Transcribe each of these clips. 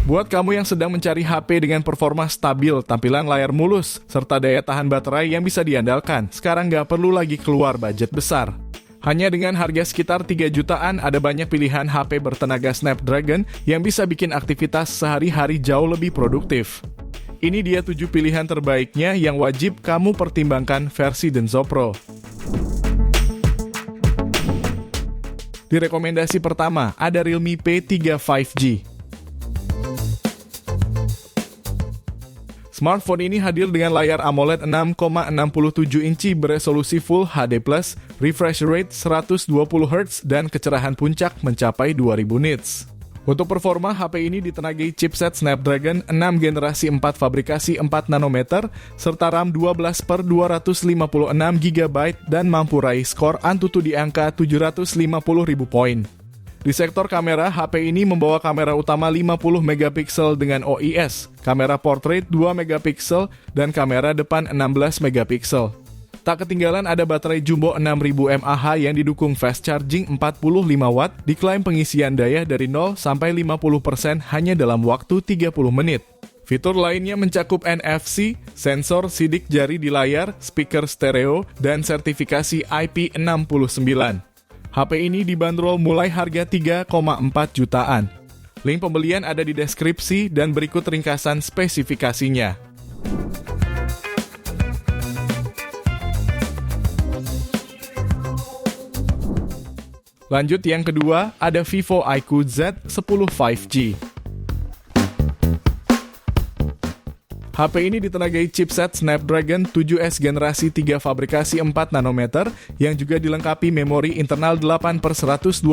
Buat kamu yang sedang mencari HP dengan performa stabil, tampilan layar mulus, serta daya tahan baterai yang bisa diandalkan, sekarang nggak perlu lagi keluar budget besar. Hanya dengan harga sekitar 3 jutaan, ada banyak pilihan HP bertenaga Snapdragon yang bisa bikin aktivitas sehari-hari jauh lebih produktif. Ini dia 7 pilihan terbaiknya yang wajib kamu pertimbangkan versi Denso Pro. Di rekomendasi pertama, ada Realme P3 5G. Smartphone ini hadir dengan layar AMOLED 6,67 inci beresolusi Full HD+, refresh rate 120 Hz, dan kecerahan puncak mencapai 2000 nits. Untuk performa, HP ini ditenagai chipset Snapdragon 6 generasi 4 fabrikasi 4 nanometer, serta RAM 12/256 GB dan mampu raih skor Antutu di angka 750.000 poin. Di sektor kamera, HP ini membawa kamera utama 50 megapiksel dengan OIS, kamera portrait 2 megapiksel, dan kamera depan 16 megapiksel. Tak ketinggalan ada baterai jumbo 6000 mAh yang didukung fast charging 45 watt, diklaim pengisian daya dari 0 sampai 50% hanya dalam waktu 30 menit. Fitur lainnya mencakup NFC, sensor sidik jari di layar, speaker stereo, dan sertifikasi IP69. HP ini dibanderol mulai harga 3,4 jutaan. Link pembelian ada di deskripsi dan berikut ringkasan spesifikasinya. Lanjut yang kedua, ada Vivo iQOO Z10 5G. HP ini ditenagai chipset Snapdragon 7S generasi 3 fabrikasi 4 nanometer yang juga dilengkapi memori internal 8/128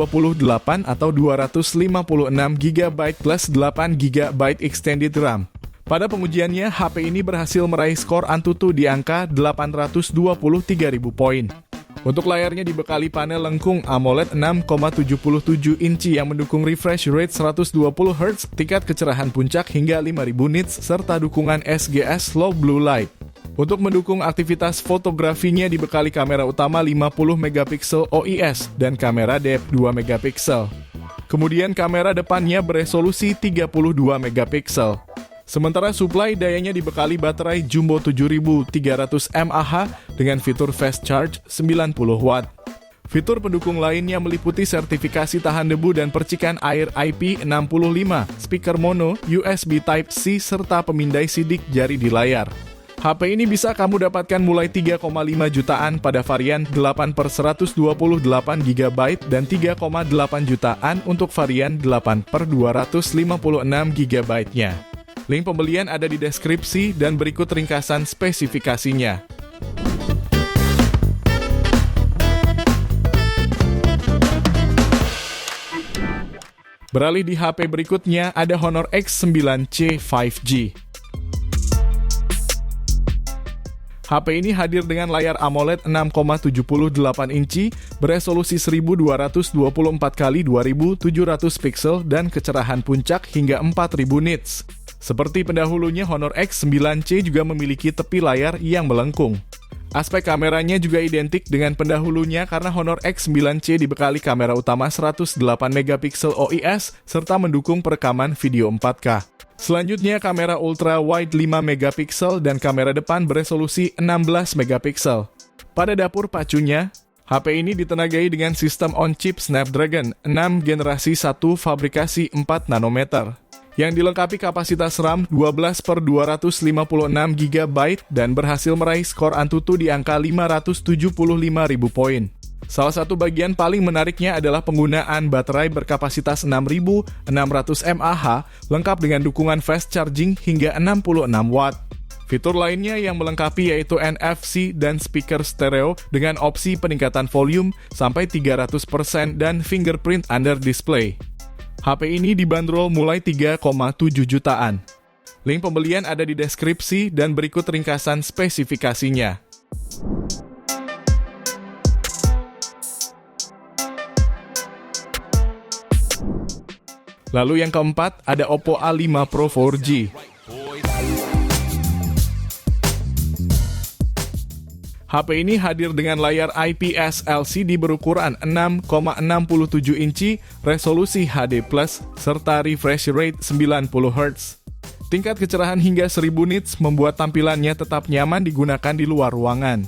atau 256 GB plus 8 GB extended RAM. Pada pengujiannya, HP ini berhasil meraih skor Antutu di angka 823.000 poin. Untuk layarnya dibekali panel lengkung AMOLED 6,77 inci yang mendukung refresh rate 120 Hz, tingkat kecerahan puncak hingga 5000 nits, serta dukungan SGS Low Blue Light. Untuk mendukung aktivitas fotografinya dibekali kamera utama 50 megapiksel OIS dan kamera depth 2 megapiksel. Kemudian kamera depannya beresolusi 32 megapiksel. Sementara suplai dayanya dibekali baterai jumbo 7300 mAh dengan fitur fast charge 90 watt. Fitur pendukung lainnya meliputi sertifikasi tahan debu dan percikan air IP65, speaker mono, USB Type-C, serta pemindai sidik jari di layar. HP ini bisa kamu dapatkan mulai 3,5 jutaan pada varian 8/128 GB dan 3,8 jutaan untuk varian 8/256 GB-nya. Link pembelian ada di deskripsi dan berikut ringkasan spesifikasinya. Beralih di HP berikutnya, ada Honor X9C 5G. HP ini hadir dengan layar AMOLED 6,78 inci, beresolusi 1224x2700 pixel dan kecerahan puncak hingga 4000 nits. Seperti pendahulunya, Honor X9C juga memiliki tepi layar yang melengkung. Aspek kameranya juga identik dengan pendahulunya karena Honor X9C dibekali kamera utama 108 megapiksel OIS serta mendukung perekaman video 4K. Selanjutnya kamera ultra wide 5 megapiksel dan kamera depan beresolusi 16 megapiksel. Pada dapur pacunya, HP ini ditenagai dengan sistem on-chip Snapdragon 6 generasi 1 fabrikasi 4 nanometer. Yang dilengkapi kapasitas RAM 12/256 GB dan berhasil meraih skor Antutu di angka 575.000 poin. Salah satu bagian paling menariknya adalah penggunaan baterai berkapasitas 6600 mAh lengkap dengan dukungan fast charging hingga 66 watt. Fitur lainnya yang melengkapi yaitu NFC dan speaker stereo dengan opsi peningkatan volume sampai 300% dan fingerprint under display. HP ini dibanderol mulai 3,7 jutaan. Link pembelian ada di deskripsi dan berikut ringkasan spesifikasinya. Lalu yang keempat, ada Oppo A5 Pro 4G. HP ini hadir dengan layar IPS LCD berukuran 6,67 inci, resolusi HD+, serta refresh rate 90 Hz. Tingkat kecerahan hingga 1000 nits membuat tampilannya tetap nyaman digunakan di luar ruangan.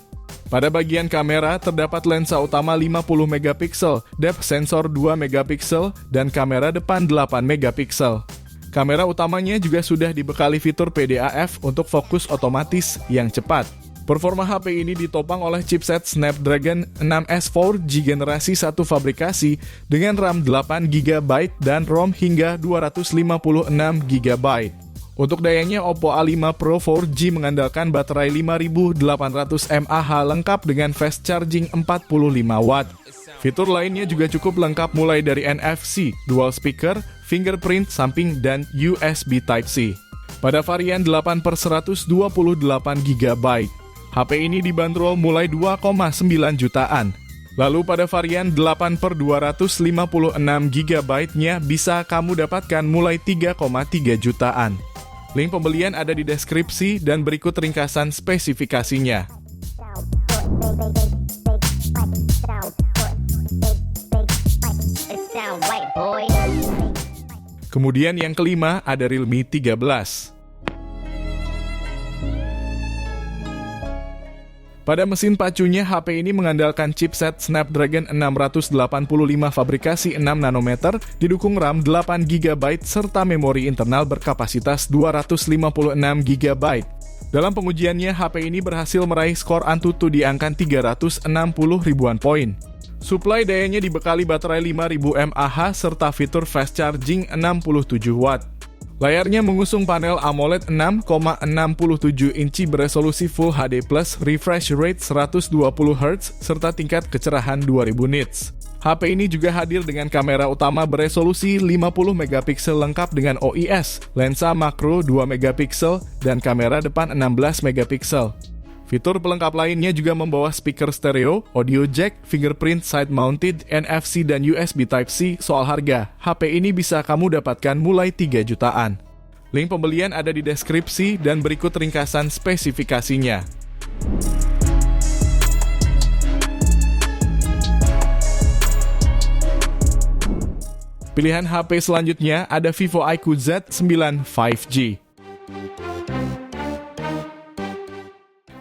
Pada bagian kamera, terdapat lensa utama 50 megapiksel, depth sensor 2 megapiksel, dan kamera depan 8 megapiksel. Kamera utamanya juga sudah dibekali fitur PDAF untuk fokus otomatis yang cepat. Performa HP ini ditopang oleh chipset Snapdragon 6S 4G generasi 1 fabrikasi dengan RAM 8GB dan ROM hingga 256GB. Untuk dayanya, Oppo A5 Pro 4G mengandalkan baterai 5800 mAh lengkap dengan fast charging 45 Watt. Fitur lainnya juga cukup lengkap mulai dari NFC, dual speaker, fingerprint samping, dan USB Type-C. Pada varian 8/128GB, HP ini dibanderol mulai 2,9 jutaan. Lalu pada varian 8/256GB-nya bisa kamu dapatkan mulai 3,3 jutaan. Link pembelian ada di deskripsi dan berikut ringkasan spesifikasinya. Kemudian yang kelima ada Realme 13. Pada mesin pacunya, HP ini mengandalkan chipset Snapdragon 685 fabrikasi 6 nanometer, didukung RAM 8GB serta memori internal berkapasitas 256GB. Dalam pengujiannya, HP ini berhasil meraih skor Antutu di angka 360 ribuan poin. Suplai dayanya dibekali baterai 5000 mAh serta fitur fast charging 67 Watt. Layarnya mengusung panel AMOLED 6,67 inci beresolusi Full HD+, refresh rate 120 Hz, serta tingkat kecerahan 2000 nits. HP ini juga hadir dengan kamera utama beresolusi 50 megapiksel lengkap dengan OIS, lensa makro 2 megapiksel, dan kamera depan 16 megapiksel. Fitur pelengkap lainnya juga membawa speaker stereo, audio jack, fingerprint side mounted, NFC dan USB Type-C. Soal harga, HP ini bisa kamu dapatkan mulai 3 jutaan. Link pembelian ada di deskripsi dan berikut ringkasan spesifikasinya. Pilihan HP selanjutnya ada Vivo IQ Z9 5G.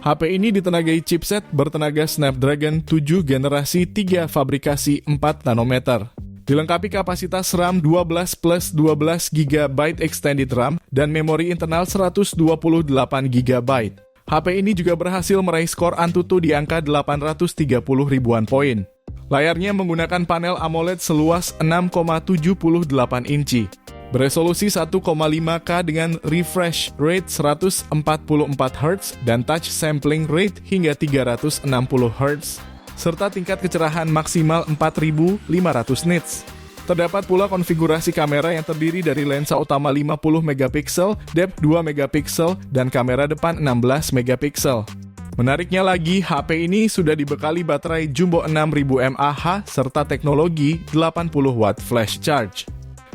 HP ini ditenagai chipset bertenaga Snapdragon 7 generasi 3 fabrikasi 4 nanometer. Dilengkapi kapasitas RAM 12 plus 12GB extended RAM dan memori internal 128GB. HP ini juga berhasil meraih skor Antutu di angka 830 ribuan poin. Layarnya menggunakan panel AMOLED seluas 6,78 inci. Beresolusi 1,5K dengan refresh rate 144 Hz dan touch sampling rate hingga 360 Hz, serta tingkat kecerahan maksimal 4500 nits. Terdapat pula konfigurasi kamera yang terdiri dari lensa utama 50 megapiksel, depth 2 megapiksel, dan kamera depan 16 megapiksel. Menariknya lagi, HP ini sudah dibekali baterai jumbo 6000 mAh serta teknologi 80 Watt flash charge.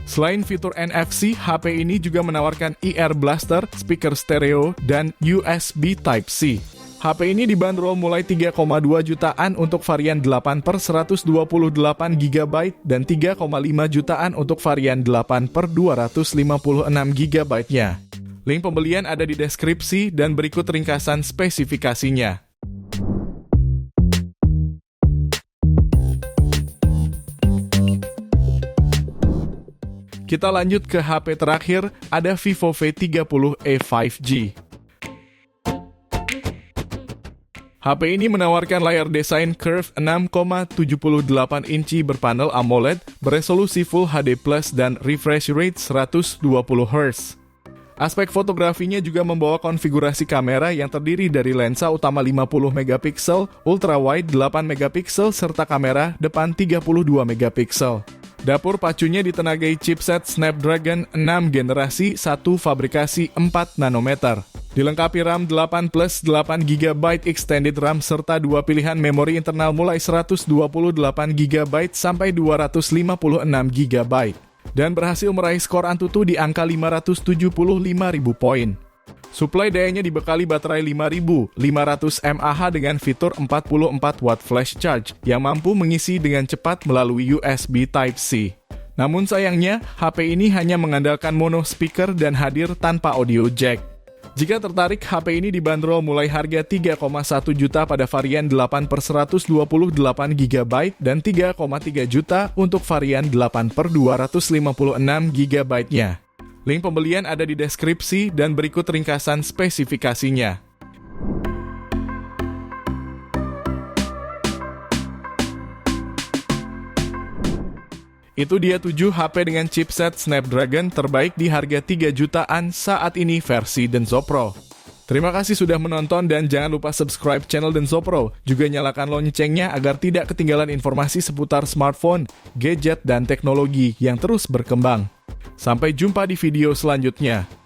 Selain fitur NFC, HP ini juga menawarkan ear blaster, speaker stereo, dan USB Type-C. HP ini dibanderol mulai 3,2 jutaan untuk varian 8/128GB dan 3,5 jutaan untuk varian 8/256GB-nya. Link pembelian ada di deskripsi dan berikut ringkasan spesifikasinya. Kita lanjut ke HP terakhir, ada Vivo V30e 5G. HP ini menawarkan layar desain curve 6,78 inci berpanel AMOLED, beresolusi Full HD+, dan refresh rate 120 Hz. Aspek fotografinya juga membawa konfigurasi kamera yang terdiri dari lensa utama 50 megapiksel, ultrawide 8 megapiksel, serta kamera depan 32 megapiksel. Dapur pacunya ditenagai chipset Snapdragon 6 generasi 1 fabrikasi 4 nanometer. Dilengkapi RAM 8 plus 8GB extended RAM serta dua pilihan memori internal mulai 128GB sampai 256GB. Dan berhasil meraih skor Antutu di angka 575.000 poin. Suplai dayanya dibekali baterai 5500 mAh dengan fitur 44 watt flash charge yang mampu mengisi dengan cepat melalui USB Type-C. Namun sayangnya, HP ini hanya mengandalkan mono speaker dan hadir tanpa audio jack. Jika tertarik, HP ini dibanderol mulai harga 3,1 juta pada varian 8/128 GB dan 3,3 juta untuk varian 8/256 GB-nya. Link pembelian ada di deskripsi dan berikut ringkasan spesifikasinya. Itu dia 7 HP dengan chipset Snapdragon terbaik di harga 3 jutaan saat ini versi Denso Pro. Terima kasih sudah menonton dan jangan lupa subscribe channel Denso Pro. Juga nyalakan loncengnya agar tidak ketinggalan informasi seputar smartphone, gadget, dan teknologi yang terus berkembang. Sampai jumpa di video selanjutnya.